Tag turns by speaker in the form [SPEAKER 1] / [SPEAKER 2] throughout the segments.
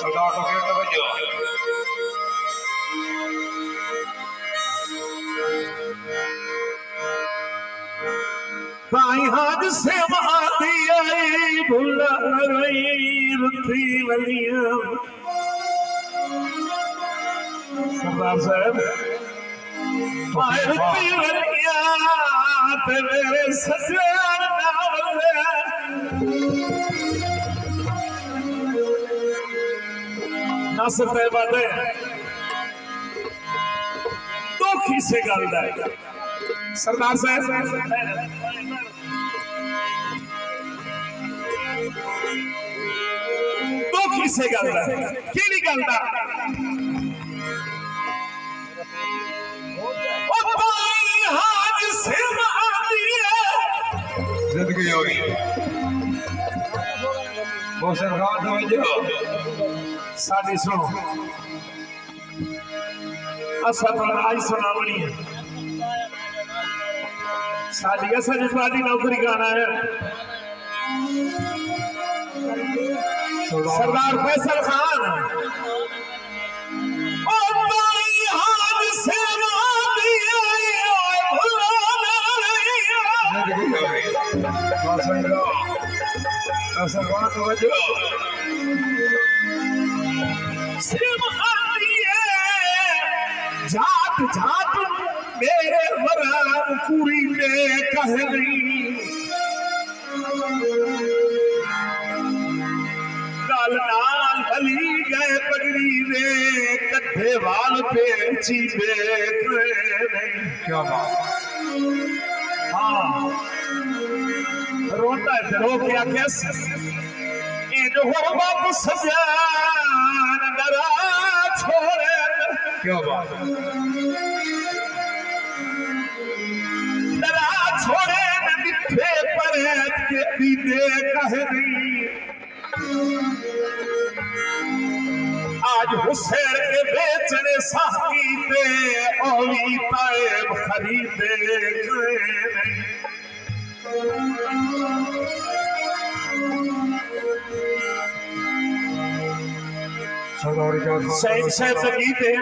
[SPEAKER 1] सरदार तो गेट तवज्जो
[SPEAKER 2] भाई हाथ से महादी आई भुला रही रुथी वलिया सरदार साहब भाई रुथी वलिया ते मेरे सजन नासर तैबादे दुखी से गल है सरदार साहब दुखी से गल है केड़ी गल दा ओ भाई हाज से मादी है
[SPEAKER 1] जिंदगी हो गई बहुत सरदार तवज्जो
[SPEAKER 2] साडी सुनो असा तो आज सुनावनी है साडी असा जज्बाती नौकरी गाना है सरदार फैसल खान ओ भाई हाथ से मादी आई भुलाना
[SPEAKER 1] जिंदगी हो गई सरदार तवज्जो
[SPEAKER 2] जात जात मेरे वराम पूरी ने कह रही काल नाल हली गए पगड़ी रे कट्ठे वाल पे चीबे
[SPEAKER 1] क्या बात
[SPEAKER 2] हाँ रोता है रो क्या कैस ये जो हो बाप सजान डरा छोड़े
[SPEAKER 1] क्या बात
[SPEAKER 2] डरा छोड़े मिठे पर के दीदे कह रही आज हुसैन के बेचने साकी पे ओली ताएब खरीदे
[SPEAKER 1] सरदार
[SPEAKER 2] शहीद साहब से गीते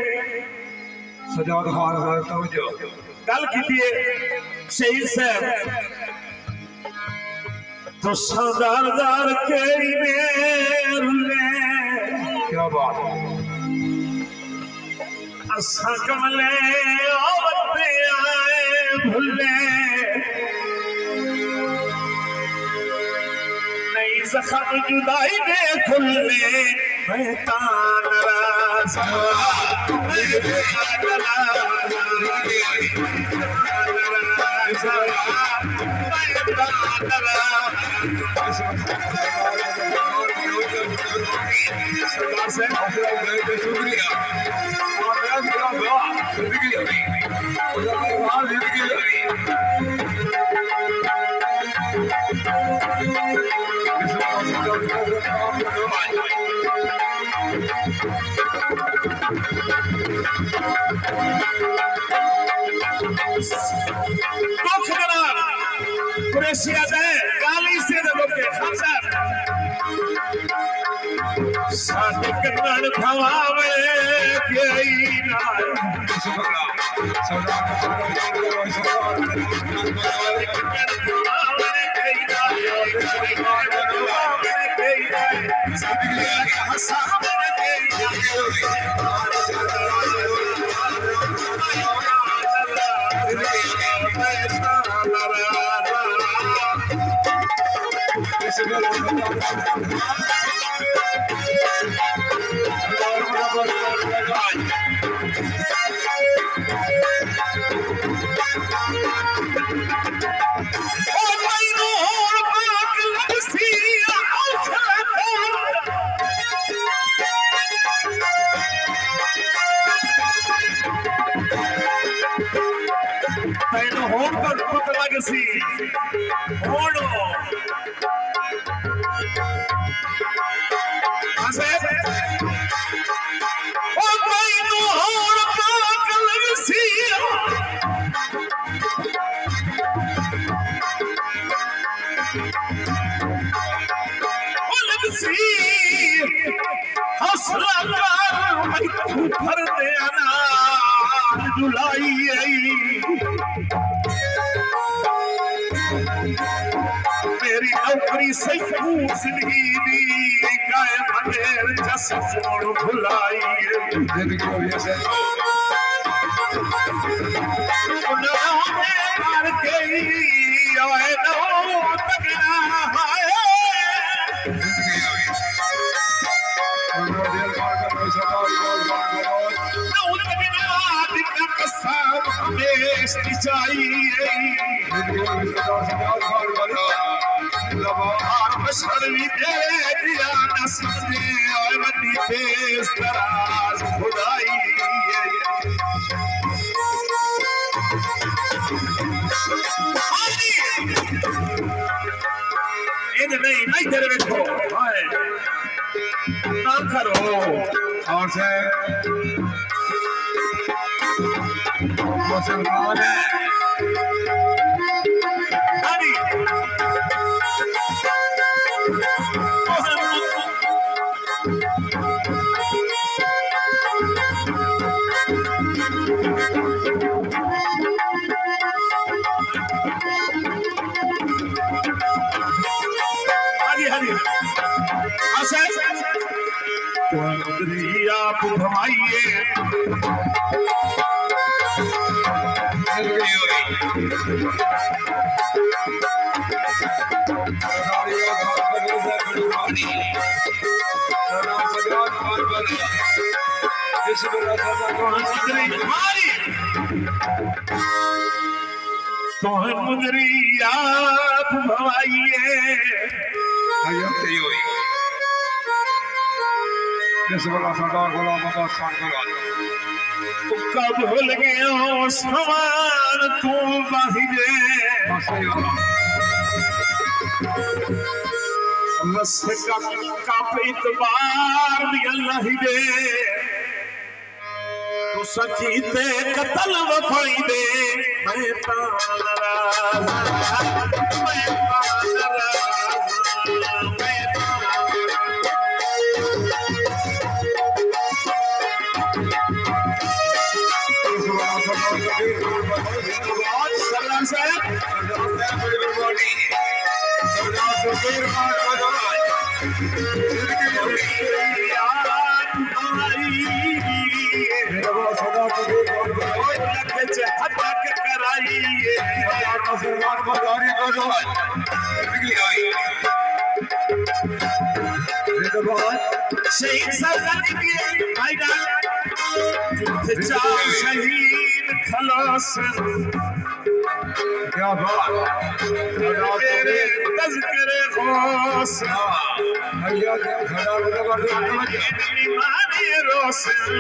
[SPEAKER 1] सजाद खान साहब तवज्जो
[SPEAKER 2] गल कीजिए शहीद साहब तो सरदार के रुले
[SPEAKER 1] क्या बात
[SPEAKER 2] असा कमले आवते आए भूले नई जख्म जुदाई में खुलने मैं तान राज सरदार से
[SPEAKER 1] शुक्रिया
[SPEAKER 2] कुरैशिया दे गाली से दबके खासर साथ कन्नड़ भवावे के ना सी ओड़ो हसे ओ कोई नु होड़ पाक लग सी ओ लग सी हस हौसला कर मैं तू भर देना जुलाई मेरी नौकरी से जिंदगी दी गाय मंडेर जस मोड़ भुलाई
[SPEAKER 1] जिंदगी हो गई से
[SPEAKER 2] मार के आए नो तगड़ा हाय
[SPEAKER 1] जिंदगी हो गई और दिल मार कर सरदार गोल मार करो
[SPEAKER 2] नो तगड़ा दिखा कसम हमें चाहिए
[SPEAKER 1] जिंदगी हो गई सरदार गोल करो
[SPEAKER 2] और बशरवी तेरे दिया न समझे और बड़ी तेज तराज खुदाई नहीं तेरे देखो ना करो
[SPEAKER 1] और से मुसलमान है
[SPEAKER 2] हरी आप घुमाइए
[SPEAKER 1] जिंदगी हो गई सरदार ये बात बदल से गुरबानी सरदार सजाद खान बने इस मेरा सरदार को
[SPEAKER 2] हमारी तो मुदरी आप घुमाइए
[SPEAKER 1] हयात ही हुई इस मेरा सरदार गुलाम अब्बास खान को
[SPEAKER 2] कब भूल गया समान तू बाहिरे
[SPEAKER 1] बस सही वाला
[SPEAKER 2] बस का इतबार भी अल्लाह दे तू सची ते कतल वफाई दे मैं नाराज मैं नाराज सरदार साहब शहीद शहीद खलास
[SPEAKER 1] क्या बात
[SPEAKER 2] तज़किरे ख़ास
[SPEAKER 1] भैया क्या खड़ा
[SPEAKER 2] माने रोशन